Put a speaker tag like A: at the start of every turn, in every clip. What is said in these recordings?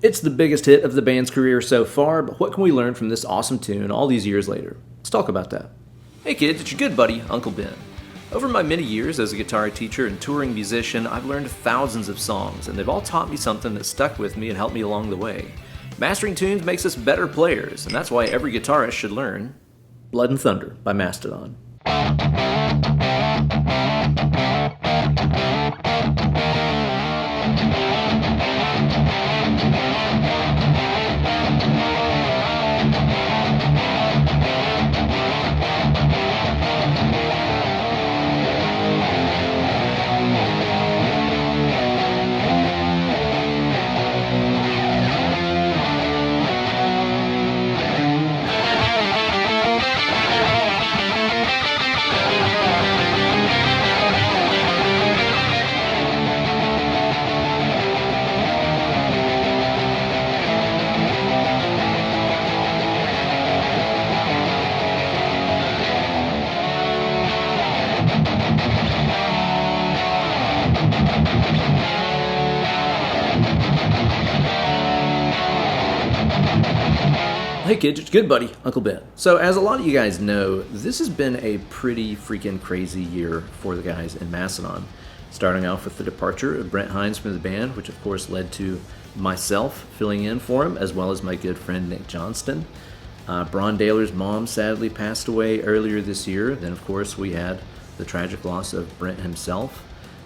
A: It's the biggest hit of the band's career so far, but what can we learn from this awesome tune all these years later? Let's talk about that. Hey kids, it's your good buddy, Uncle Ben. Over my many years as a guitar teacher and touring musician, I've learned thousands of songs, and they've all taught me something that stuck with me and helped me along the way. Mastering tunes makes us better players, and that's why every guitarist should learn Blood and Thunder by Mastodon. Hey kids, it's good buddy, Uncle Ben. So as a lot of you guys know, this has been a pretty freaking crazy year for the guys in Mastodon. Starting off with the departure of Brent Hines from the band, which of course led to myself filling in for him, as well as my good friend Nick Johnston. Bron Daler's mom sadly passed away earlier this year. Then of course we had the tragic loss of Brent himself.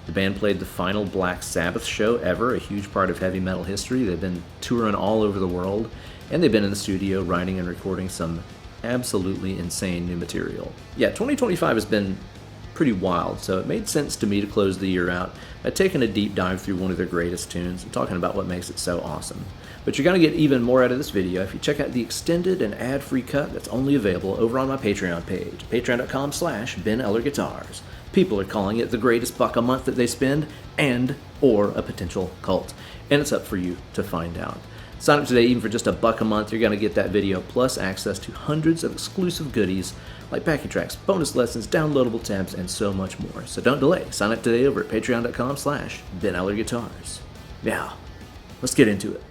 A: The band played the final Black Sabbath show ever, a huge part of heavy metal history. They've been touring all over the world, and they've been in the studio writing and recording some absolutely insane new material. Yeah, 2025 has been pretty wild, so it made sense to me to close the year out by taking a deep dive through one of their greatest tunes and talking about what makes it so awesome. But you're going to get even more out of this video if you check out the extended and ad-free cut that's only available over on my Patreon page, patreon.com/Ben Eller Guitars. People are calling it the greatest buck a month that they spend, and or a potential cult. And it's up for you to find out. Sign up today, even for just $1 a month. You're going to get that video plus access to hundreds of exclusive goodies like backing tracks, bonus lessons, downloadable tabs, and so much more. So don't delay. Sign up today over at patreon.com/Ben Eller Guitars. Now, let's get into it.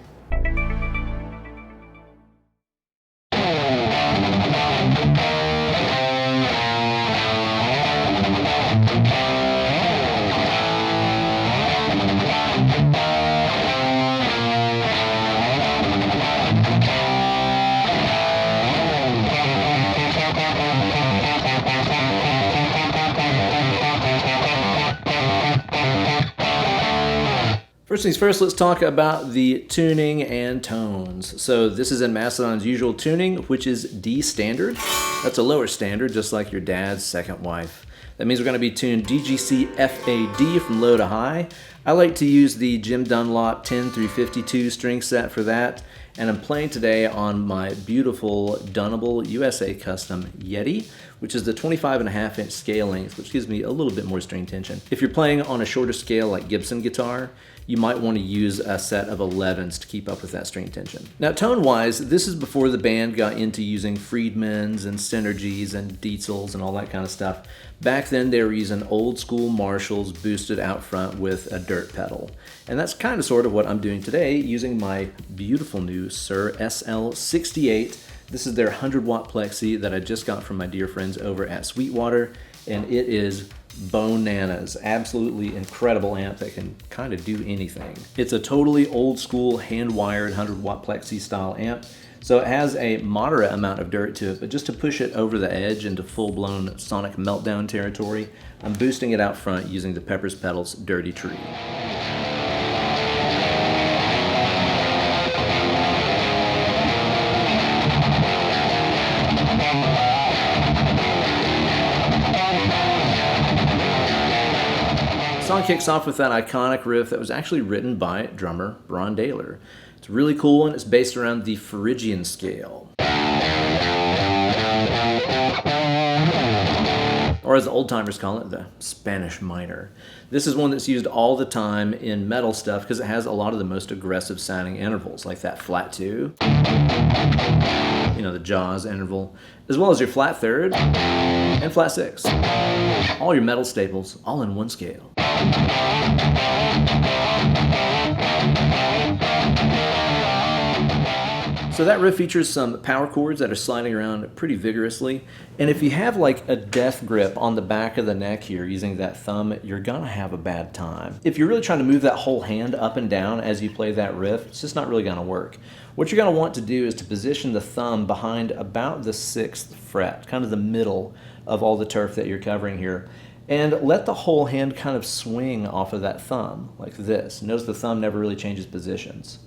A: First things first, let's talk about the tuning and tones. So this is in Mastodon's usual tuning, which is D standard. That's a lower standard, just like your dad's second wife. That means we're going to be tuned DGC FAD from low to high. I like to use the Jim Dunlop 10 through 52 string set for that. And I'm playing today on my beautiful Dunable USA Custom Yeti, which is the 25.5-inch scale length, which gives me a little bit more string tension. If you're playing on a shorter scale like Gibson guitar, you might want to use a set of 11s to keep up with that string tension. Now, tone-wise, this is before the band got into using Friedmans and Synergies and Dietzels and all that kind of stuff. Back then, they were using old-school Marshalls boosted out front with a dirt pedal. And that's kind of sort of what I'm doing today, using my beautiful new Suhr SL68. This is their 100-watt plexi that I just got from my dear friends over at Sweetwater, and it is bananas. Absolutely incredible amp that can kind of do anything. It's a totally old school hand-wired 100-watt plexi style amp, so it has a moderate amount of dirt to it, but just to push it over the edge into full-blown sonic meltdown territory, I'm boosting it out front using the Pepers Pedals Dirty Tree. The song kicks off with that iconic riff that was actually written by drummer Bron Daler. It's really cool, and it's based around the Phrygian scale, or as the old-timers call it, the Spanish minor. This is one that's used all the time in metal stuff because it has a lot of the most aggressive sounding intervals, like that flat 2, you know, the Jaws interval, as well as your flat 3rd and flat 6. All your metal staples, all in one scale. So that riff features some power chords that are sliding around pretty vigorously. And if you have like a death grip on the back of the neck here using that thumb, you're gonna have a bad time. If you're really trying to move that whole hand up and down as you play that riff, it's just not really gonna work. What you're gonna want to do is to position the thumb behind about the 6th fret, kind of the middle of all the turf that you're covering here. And let the whole hand kind of swing off of that thumb, like this. Notice the thumb never really changes positions.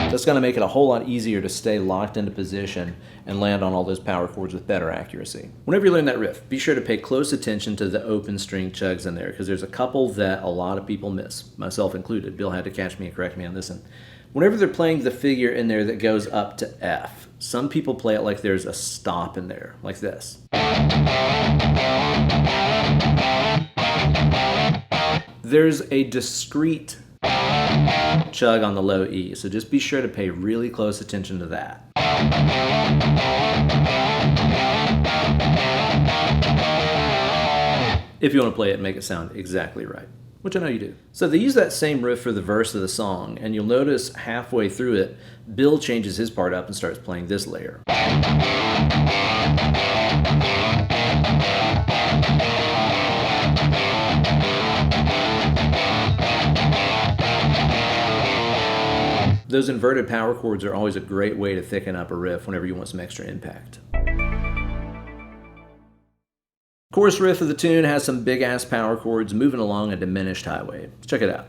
A: That's going to make it a whole lot easier to stay locked into position and land on all those power chords with better accuracy. Whenever you learn that riff, be sure to pay close attention to the open string chugs in there, because there's a couple that a lot of people miss, myself included. Bill had to catch me and correct me on this one. Whenever they're playing the figure in there that goes up to F, some people play it like there's a stop in there, like this. There's a discrete chug on the low E, so just be sure to pay really close attention to that. If you want to play it and make it sound exactly right, which I know you do. So they use that same riff for the verse of the song, and you'll notice halfway through it, Bill changes his part up and starts playing this layer. Those inverted power chords are always a great way to thicken up a riff whenever you want some extra impact. Chorus riff of the tune has some big ass power chords moving along a diminished highway. Let's check it out.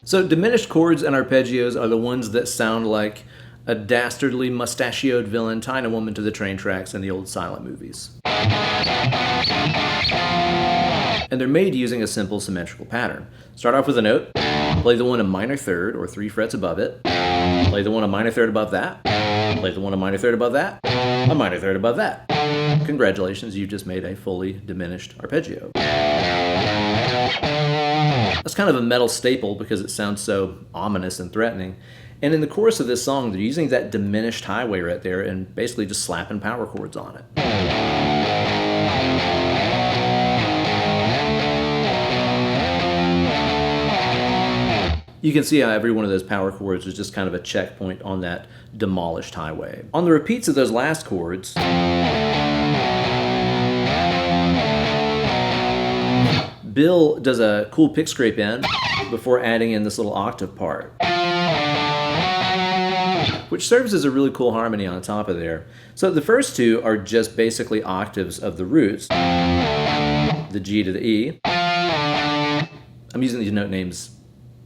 A: So diminished chords and arpeggios are the ones that sound like a dastardly mustachioed villain tying a woman to the train tracks in the old silent movies. And they're made using a simple symmetrical pattern. Start off with a note, play the one a minor third or 3 frets above it, play the one a minor third above that, play the one a minor third above that, a minor third above that. Congratulations, you've just made a fully diminished arpeggio. That's kind of a metal staple because it sounds so ominous and threatening. And in the chorus of this song, they're using that diminished highway right there and basically just slapping power chords on it. You can see how every one of those power chords is just kind of a checkpoint on that demolished highway. On the repeats of those last chords, Bill does a cool pick scrape in before adding in this little octave part, which serves as a really cool harmony on top of there. So the first two are just basically octaves of the roots, the G to the E. I'm using these note names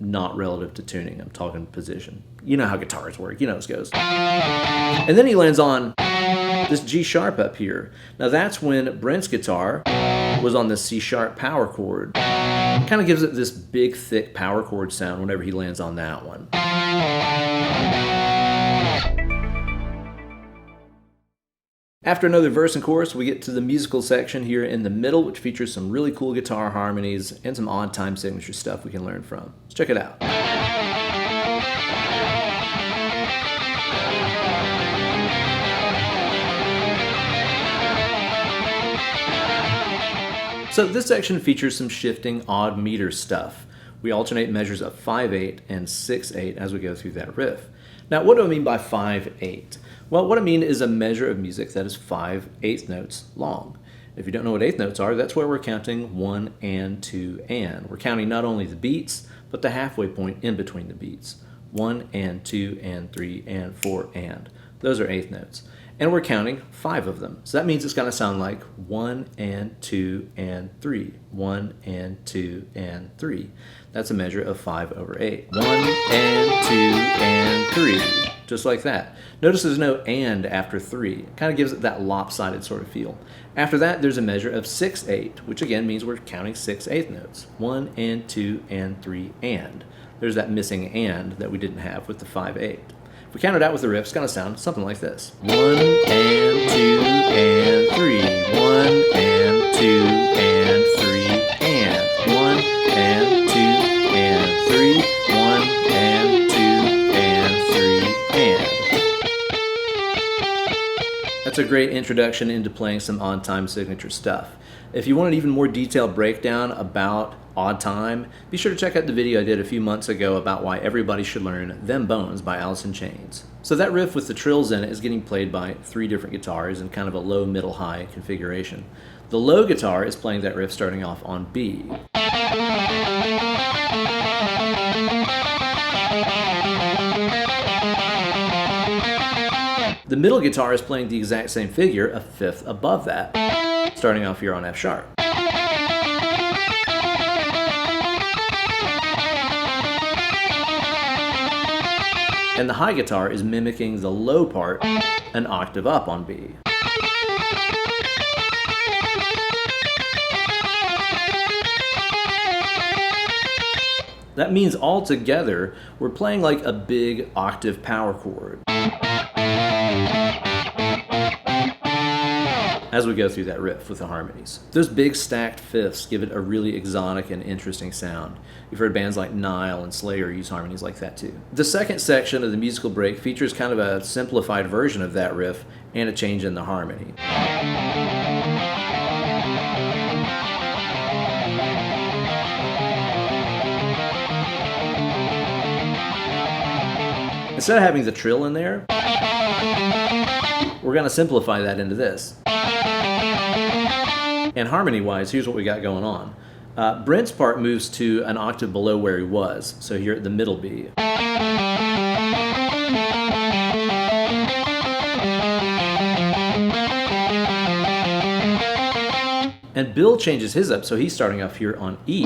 A: not relative to tuning, I'm talking position. You know how guitars work, you know how this goes. And then he lands on this G sharp up here. Now that's when Brent's guitar was on the C sharp power chord. It kind of gives it this big, thick power chord sound whenever he lands on that one. After another verse and chorus, we get to the musical section here in the middle, which features some really cool guitar harmonies and some odd time signature stuff we can learn from. Let's check it out. So this section features some shifting odd meter stuff. We alternate measures of 5/8 and 6/8 as we go through that riff. Now, what do I mean by 5/8? Well, what I mean is a measure of music that is 5/8 notes long. If you don't know what eighth notes are, that's where we're counting 1 and 2 and. We're counting not only the beats, but the halfway point in between the beats. 1 and 2 and 3 and 4 and. Those are eighth notes. And we're counting 5 of them. So that means it's going to sound like 1 and 2 and 3. 1 and 2 and 3. That's a measure of 5/8. 1 and 2 and 3. Just like that. Notice there's no and after 3. It kind of gives it that lopsided sort of feel. After that, there's a measure of 6/8, which again means we're counting 6/8 notes. 1 and 2 and 3 and. there's that missing and that we didn't have with the 5/8. If we count it out with the riff, it's going to sound something like this. 1 and 2 and 3. 1 and 2 and 3 and 1 and 2 and 3. 1 and 2 and 3 and. That's a great introduction into playing some odd time signature stuff. If you want an even more detailed breakdown about odd time, be sure to check out the video I did a few months ago about why everybody should learn Them Bones by Alice in Chains. So that riff with the trills in it is getting played by 3 different guitars in kind of a low, middle, high configuration. The low guitar is playing that riff starting off on B. The middle guitar is playing the exact same figure, a fifth above that, starting off here on F sharp. And the high guitar is mimicking the low part an octave up on B. That means altogether, we're playing like a big octave power chord as we go through that riff with the harmonies. Those big stacked fifths give it a really exotic and interesting sound. You've heard bands like Nile and Slayer use harmonies like that too. The second section of the musical break features kind of a simplified version of that riff and a change in the harmony. Instead of having the trill in there, we're going to simplify that into this. And harmony-wise, here's what we got going on. Brent's part moves to an octave below where he was, so here at the middle B. And Bill changes his up, so he's starting off here on E.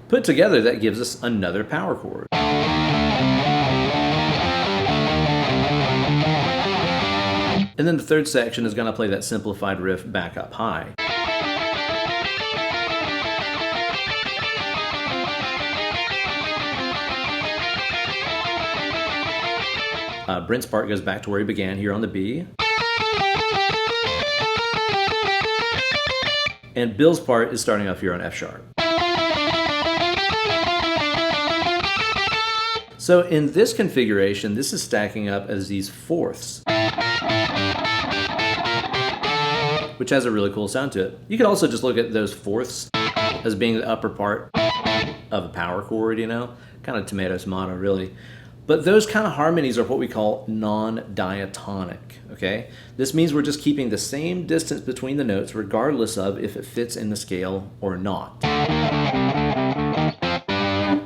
A: Put together, that gives us another power chord. And then the third section is going to play that simplified riff back up high. Brent's part goes back to where he began here on the B. And Bill's part is starting off here on F sharp. So in this configuration, this is stacking up as these fourths, which has a really cool sound to it. You could also just look at those fourths as being the upper part of a power chord, you know? Kind of tomato tomato, really. But those kind of harmonies are what we call non-diatonic, okay? This means we're just keeping the same distance between the notes regardless of if it fits in the scale or not.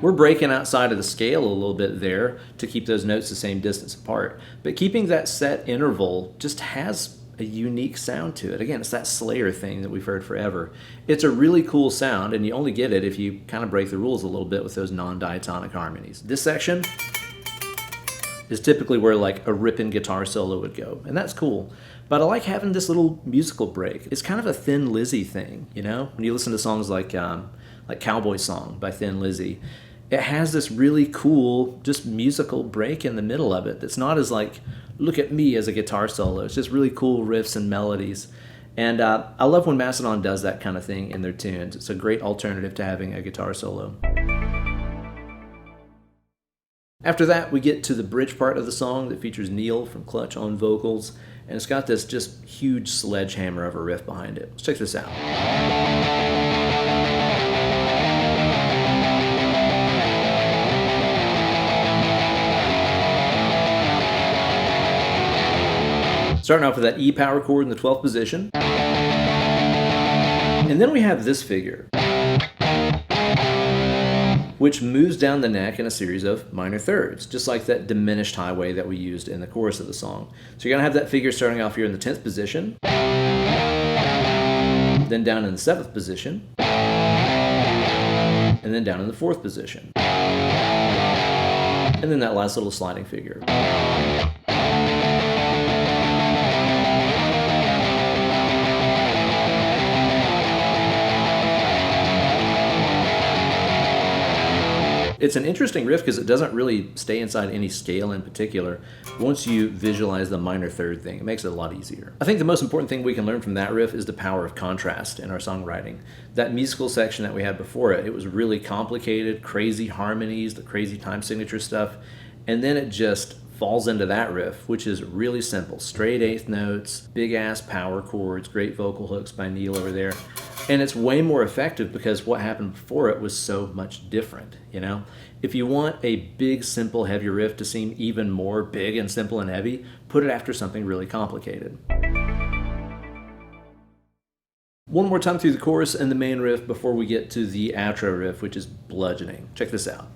A: We're breaking outside of the scale a little bit there to keep those notes the same distance apart. But keeping that set interval just has a unique sound to it. Again, it's that Slayer thing that we've heard forever. It's a really cool sound, and you only get it if you kind of break the rules a little bit with those non-diatonic harmonies. This section is typically where like a ripping guitar solo would go, and that's cool. But I like having this little musical break. It's kind of a Thin Lizzy thing, you know? When you listen to songs like Cowboy Song by Thin Lizzy, it has this really cool, just musical break in the middle of it that's not as like, look at me as a guitar solo. It's just really cool riffs and melodies. And I love when Mastodon does that kind of thing in their tunes. It's a great alternative to having a guitar solo. After that, we get to the bridge part of the song that features Neil from Clutch on vocals, and it's got this just huge sledgehammer of a riff behind it. Let's check this out. Starting off with that E power chord in the 12th position. And then we have this figure, which moves down the neck in a series of minor thirds, just like that diminished highway that we used in the chorus of the song. So you're going to have that figure starting off here in the 10th position, then down in the 7th position, and then down in the 4th position. And then that last little sliding figure. It's an interesting riff because it doesn't really stay inside any scale in particular. Once you visualize the minor third thing, it makes it a lot easier. I think the most important thing we can learn from that riff is the power of contrast in our songwriting. That musical section that we had before it was really complicated, crazy harmonies, the crazy time signature stuff, and then it just falls into that riff, which is really simple. Straight eighth notes, big ass power chords, great vocal hooks by Neil over there. And it's way more effective because what happened before it was so much different, you know? If you want a big, simple, heavy riff to seem even more big and simple and heavy, put it after something really complicated. One more time through the chorus and the main riff before we get to the outro riff, which is bludgeoning. Check this out.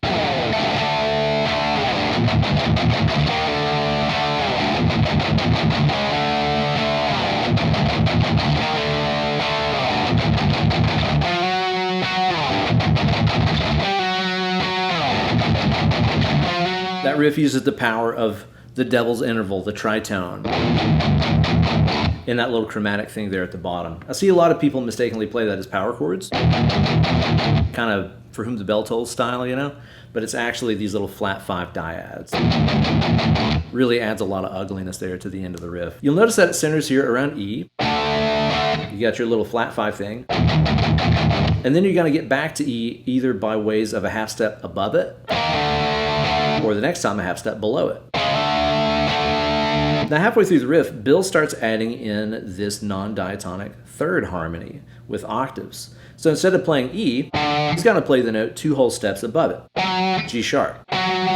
A: That riff uses the power of the devil's interval, the tritone, in that little chromatic thing there at the bottom. I see a lot of people mistakenly play that as power chords, kind of For Whom the Bell Tolls style, you know? But it's actually these little flat 5 dyads. Really adds a lot of ugliness there to the end of the riff. You'll notice that it centers here around E. You got your little flat 5 thing. And then you're going to get back to E either by ways of a half step above it, or the next time a half step below it. Now halfway through the riff, Bill starts adding in this non-diatonic third harmony with octaves. So instead of playing E, he's going to play the note 2 whole steps above it, G sharp,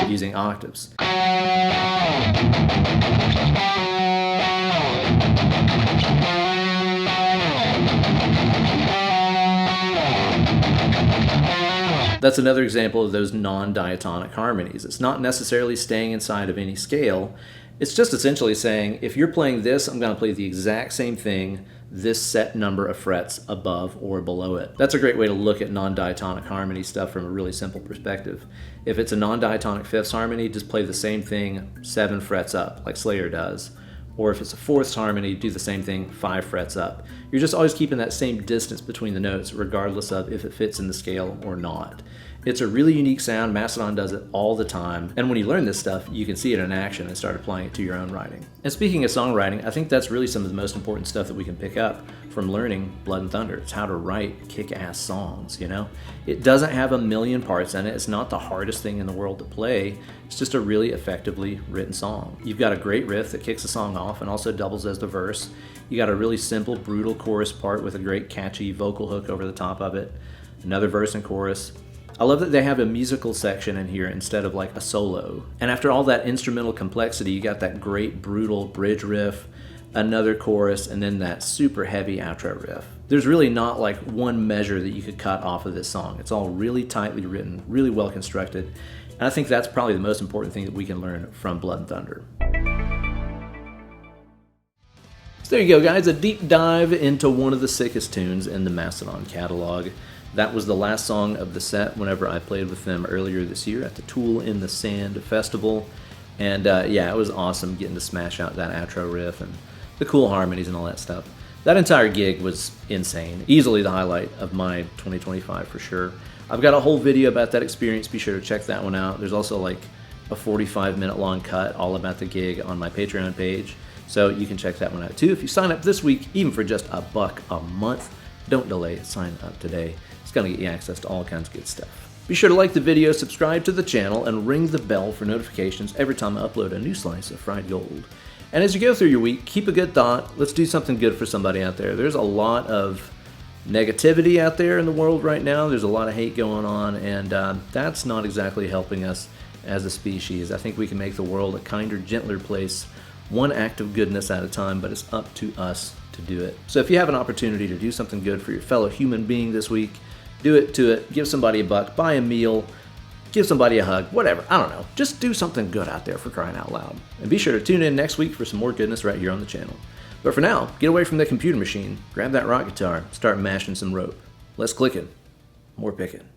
A: using octaves. That's another example of those non-diatonic harmonies. It's not necessarily staying inside of any scale. It's just essentially saying, if you're playing this, I'm going to play the exact same thing, this set number of frets above or below it. That's a great way to look at non-diatonic harmony stuff from a really simple perspective. If it's a non-diatonic fifths harmony, just play the same thing 7 frets up, like Slayer does. Or if it's a fourths harmony, do the same thing 5 frets up. You're just always keeping that same distance between the notes, regardless of if it fits in the scale or not. It's a really unique sound. Mastodon does it all the time. And when you learn this stuff, you can see it in action and start applying it to your own writing. And speaking of songwriting, I think that's really some of the most important stuff that we can pick up from learning Blood and Thunder. It's how to write kick-ass songs, you know? It doesn't have a million parts in it. It's not the hardest thing in the world to play. It's just a really effectively written song. You've got a great riff that kicks the song off and also doubles as the verse. You got a really simple, brutal chorus part with a great catchy vocal hook over the top of it. Another verse and chorus. I love that they have a musical section in here instead of like a solo. And after all that instrumental complexity, you got that great brutal bridge riff, another chorus, and then that super heavy outro riff. There's really not like one measure that you could cut off of this song. It's all really tightly written, really well constructed. And I think that's probably the most important thing that we can learn from Blood and Thunder. So there you go, guys, a deep dive into one of the sickest tunes in the Mastodon catalog. That was the last song of the set whenever I played with them earlier this year at the Tool in the Sand Festival. And yeah, it was awesome getting to smash out that outro riff and the cool harmonies and all that stuff. That entire gig was insane. Easily the highlight of my 2025 for sure. I've got a whole video about that experience. Be sure to check that one out. There's also like a 45-minute long cut all about the gig on my Patreon page. So you can check that one out too. If you sign up this week, even for just $1 a month, don't delay, sign up today. It's going to get you access to all kinds of good stuff. Be sure to like the video, subscribe to the channel, and ring the bell for notifications every time I upload a new slice of fried gold. And as you go through your week, keep a good thought. Let's do something good for somebody out there. There's a lot of negativity out there in the world right now. There's a lot of hate going on, and that's not exactly helping us as a species. I think we can make the world a kinder, gentler place, one act of goodness at a time, but it's up to us to do it. So if you have an opportunity to do something good for your fellow human being this week, do it to it. Give somebody $1, buy a meal, give somebody a hug, whatever. I don't know. Just do something good out there, for crying out loud. And be sure to tune in next week for some more goodness right here on the channel. But for now, get away from the computer machine, grab that rock guitar, start mashing some rope. Less clicking, more picking.